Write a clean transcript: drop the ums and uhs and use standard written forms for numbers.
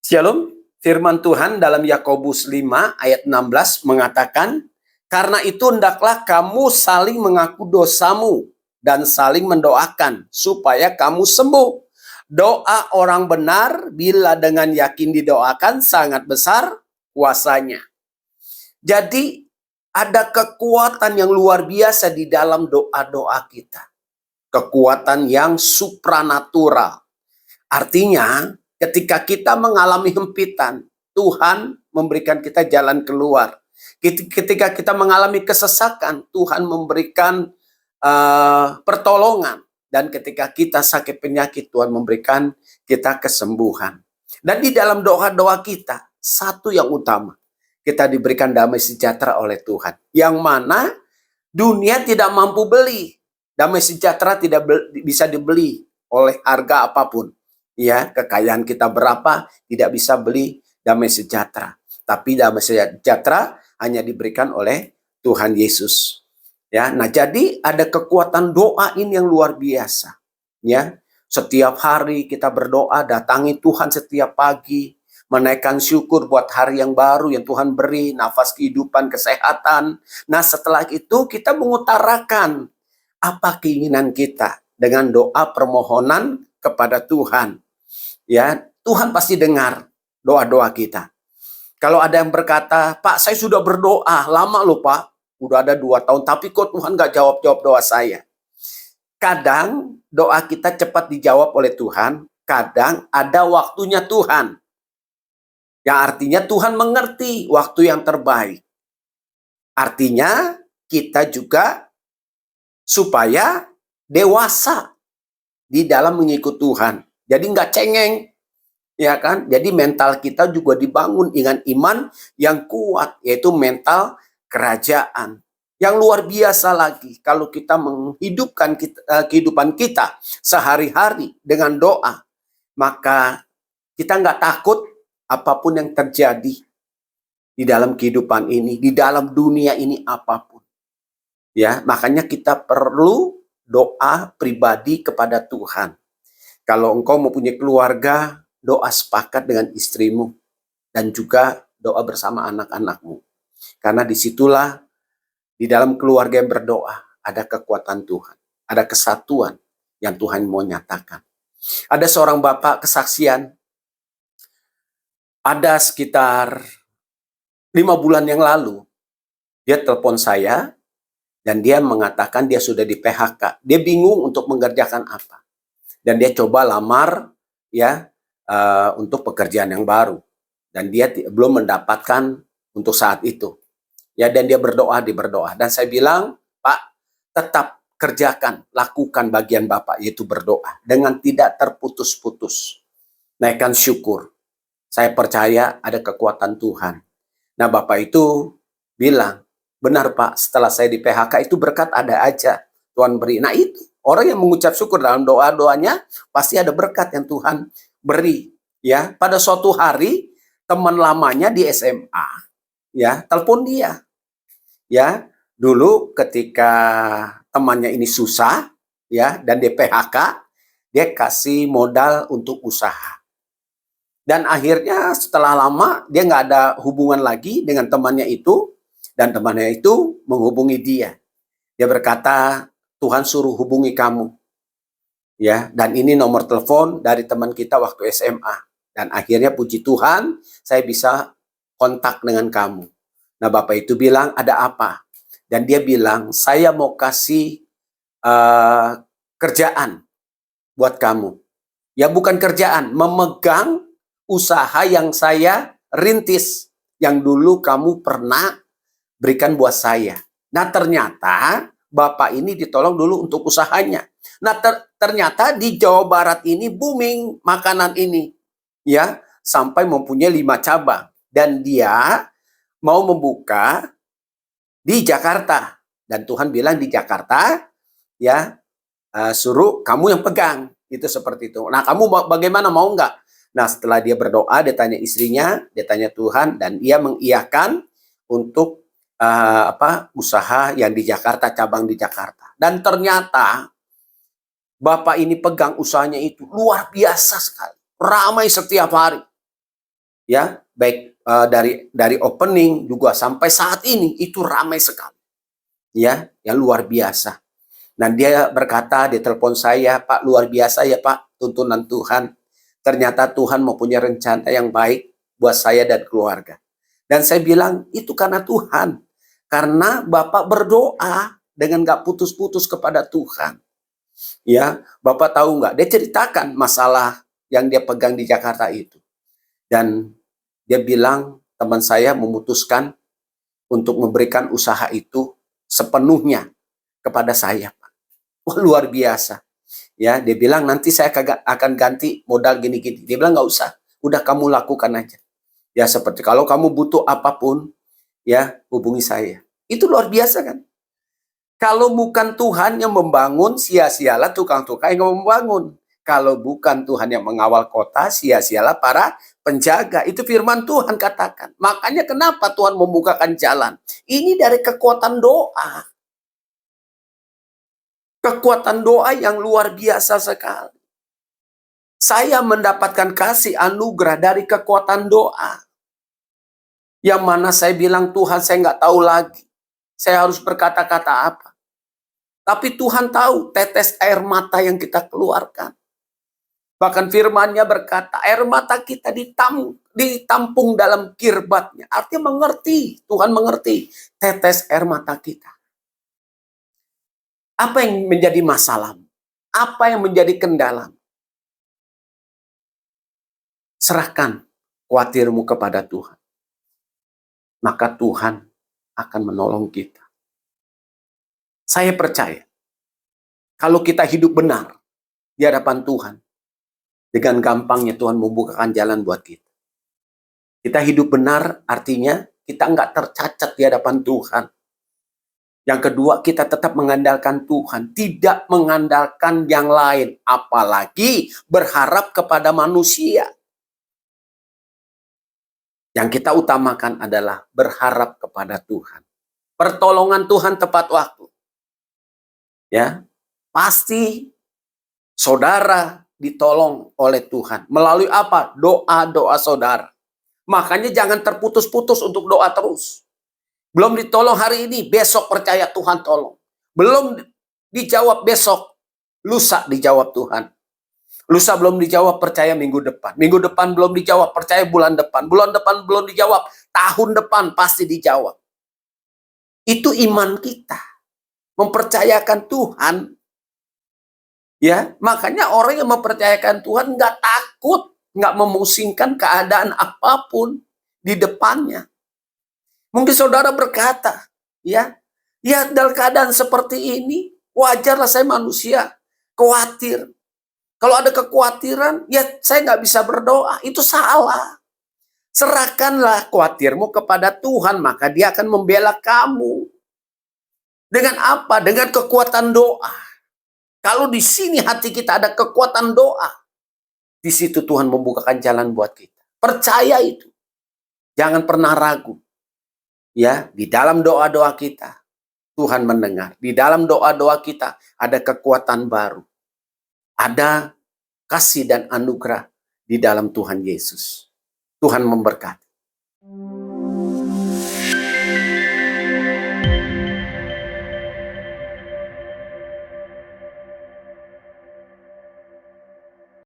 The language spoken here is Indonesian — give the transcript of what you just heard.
Shalom, firman Tuhan dalam Yakobus 5 ayat 16 mengatakan, "Karena itu hendaklah kamu saling mengaku dosamu dan saling mendoakan supaya kamu sembuh. Doa orang benar bila dengan yakin didoakan sangat besar kuasanya." Jadi ada kekuatan yang luar biasa di dalam doa-doa kita. Kekuatan yang supranatural. Artinya, ketika kita mengalami hempitan, Tuhan memberikan kita jalan keluar. Ketika kita mengalami kesesakan, Tuhan memberikan pertolongan. Dan ketika kita sakit penyakit, Tuhan memberikan kita kesembuhan. Dan di dalam doa-doa kita, satu yang utama, kita diberikan damai sejahtera oleh Tuhan. Yang mana dunia tidak mampu beli. Damai sejahtera tidak bisa dibeli oleh harga apapun. Ya, kekayaan kita berapa tidak bisa beli damai sejahtera. Tapi damai sejahtera hanya diberikan oleh Tuhan Yesus. Ya, nah jadi ada kekuatan doa ini yang luar biasa. Ya, setiap hari kita berdoa, datangi Tuhan setiap pagi, menaikkan syukur buat hari yang baru yang Tuhan beri, nafas kehidupan, kesehatan. Nah, setelah itu kita mengutarakan apa keinginan kita dengan doa permohonan kepada Tuhan. Ya, Tuhan pasti dengar doa-doa kita. Kalau ada yang berkata, "Pak, saya sudah berdoa lama loh Pak, udah ada 2 tahun, tapi kok Tuhan gak jawab-jawab doa saya." Kadang doa kita cepat dijawab oleh Tuhan, kadang ada waktunya Tuhan. Yang artinya Tuhan mengerti waktu yang terbaik. Artinya kita juga supaya dewasa di dalam mengikut Tuhan. Jadi nggak cengeng. Ya kan? Jadi mental kita juga dibangun dengan iman yang kuat, yaitu mental kerajaan. Yang luar biasa lagi, kalau kita menghidupkan kehidupan kita sehari-hari dengan doa, maka kita nggak takut apapun yang terjadi di dalam kehidupan ini, di dalam dunia ini apapun. Ya, makanya kita perlu doa pribadi kepada Tuhan. Kalau engkau mempunyai keluarga, doa sepakat dengan istrimu dan juga doa bersama anak-anakmu. Karena disitulah di dalam keluarga yang berdoa ada kekuatan Tuhan, ada kesatuan yang Tuhan mau nyatakan. Ada seorang bapak kesaksian, ada sekitar 5 bulan yang lalu, dia telepon saya dan dia mengatakan dia sudah di PHK. Dia bingung untuk mengerjakan apa. Dan dia coba lamar ya untuk pekerjaan yang baru, dan dia belum mendapatkan untuk saat itu. Ya, dan dia berdoa, dan saya bilang, "Pak, tetap kerjakan, lakukan bagian Bapak, yaitu berdoa dengan tidak terputus-putus. Naikkan syukur. Saya percaya ada kekuatan Tuhan." Nah, Bapak itu bilang, "Benar Pak, setelah saya di PHK itu berkat ada aja Tuhan beri." Nah itu, orang yang mengucap syukur dalam doa-doanya pasti ada berkat yang Tuhan beri. Ya, pada suatu hari teman lamanya di SMA ya telepon dia. Ya, dulu ketika temannya ini susah ya dan di PHK, dia kasih modal untuk usaha. Dan akhirnya setelah lama dia nggak ada hubungan lagi dengan temannya itu, dan temannya itu menghubungi dia. Dia berkata, "Tuhan suruh hubungi kamu." Ya, dan ini nomor telepon dari teman kita waktu SMA. Dan akhirnya puji Tuhan, saya bisa kontak dengan kamu. Nah, Bapak itu bilang, "Ada apa?" Dan dia bilang, "Saya mau kasih kerjaan buat kamu." Ya, bukan kerjaan, memegang usaha yang saya rintis, yang dulu kamu pernah berikan buat saya. Nah, ternyata Bapak ini ditolong dulu untuk usahanya. Nah, ternyata di Jawa Barat ini booming makanan ini. Ya, sampai mempunyai 5 cabang. Dan dia mau membuka di Jakarta. Dan Tuhan bilang di Jakarta, ya, suruh kamu yang pegang. Itu seperti itu. Nah, kamu bagaimana, mau nggak? Nah, setelah dia berdoa, dia tanya istrinya, dia tanya Tuhan, dan ia mengiyakan untuk usaha yang di Jakarta, cabang di Jakarta. Dan ternyata Bapak ini pegang usahanya itu luar biasa sekali. Ramai setiap hari. Ya, baik dari opening juga sampai saat ini itu ramai sekali. Ya, yang luar biasa. Dan dia berkata, dia telepon saya, Pak, luar biasa ya Pak, tuntunan Tuhan. Ternyata Tuhan mempunyai rencana yang baik buat saya dan keluarga. Dan saya bilang, itu karena Tuhan. Karena Bapak berdoa dengan gak putus-putus kepada Tuhan. Ya, Bapak tahu nggak? Dia ceritakan masalah yang dia pegang di Jakarta itu. Dan dia bilang, teman saya memutuskan untuk memberikan usaha itu sepenuhnya kepada saya. Wah, luar biasa. Ya, dia bilang nanti saya akan ganti modal gini-gini. Dia bilang nggak usah, udah kamu lakukan aja. Ya, seperti kalau kamu butuh apapun, ya hubungi saya. Itu luar biasa kan? Kalau bukan Tuhan yang membangun, sia-sialah tukang-tukang yang membangun. Kalau bukan Tuhan yang mengawal kota, sia-sialah para penjaga. Itu firman Tuhan katakan. Makanya kenapa Tuhan membukakan jalan? Ini dari kekuatan doa. Kekuatan doa yang luar biasa sekali. Saya mendapatkan kasih anugerah dari kekuatan doa. Yang mana saya bilang, Tuhan saya nggak tahu lagi. Saya harus berkata-kata apa. Tapi Tuhan tahu tetes air mata yang kita keluarkan. Bahkan firman-Nya berkata, air mata kita ditampung dalam kirbatnya. Artinya mengerti, Tuhan mengerti tetes air mata kita. Apa yang menjadi masalah? Apa yang menjadi kendala? Serahkan khawatirmu kepada Tuhan. Maka Tuhan akan menolong kita. Saya percaya, kalau kita hidup benar di hadapan Tuhan, dengan gampangnya Tuhan membukakan jalan buat kita. Kita hidup benar artinya kita nggak tercacat di hadapan Tuhan. Yang kedua, kita tetap mengandalkan Tuhan, tidak mengandalkan yang lain, apalagi berharap kepada manusia. Yang kita utamakan adalah berharap kepada Tuhan. Pertolongan Tuhan tepat waktu. Ya, pasti saudara ditolong oleh Tuhan. Melalui apa? Doa-doa saudara. Makanya jangan terputus-putus untuk doa terus. Belum ditolong hari ini, besok percaya Tuhan tolong. Belum dijawab besok, lusa dijawab Tuhan. Lusa belum dijawab, percaya minggu depan. Minggu depan belum dijawab, percaya bulan depan. Bulan depan belum dijawab, tahun depan pasti dijawab. Itu iman kita. Mempercayakan Tuhan. Ya, makanya orang yang mempercayakan Tuhan nggak takut, nggak memusingkan keadaan apapun di depannya. Mungkin saudara berkata, ya dalam keadaan seperti ini, wajarlah saya manusia, khawatir. Kalau ada kekhawatiran, ya saya nggak bisa berdoa, itu salah. Serahkanlah khawatirmu kepada Tuhan, maka Dia akan membela kamu. Dengan apa? Dengan kekuatan doa. Kalau di sini hati kita ada kekuatan doa, di situ Tuhan membukakan jalan buat kita. Percaya itu. Jangan pernah ragu. Ya, di dalam doa-doa kita, Tuhan mendengar. Di dalam doa-doa kita, ada kekuatan baru. Ada kasih dan anugerah di dalam Tuhan Yesus. Tuhan memberkati.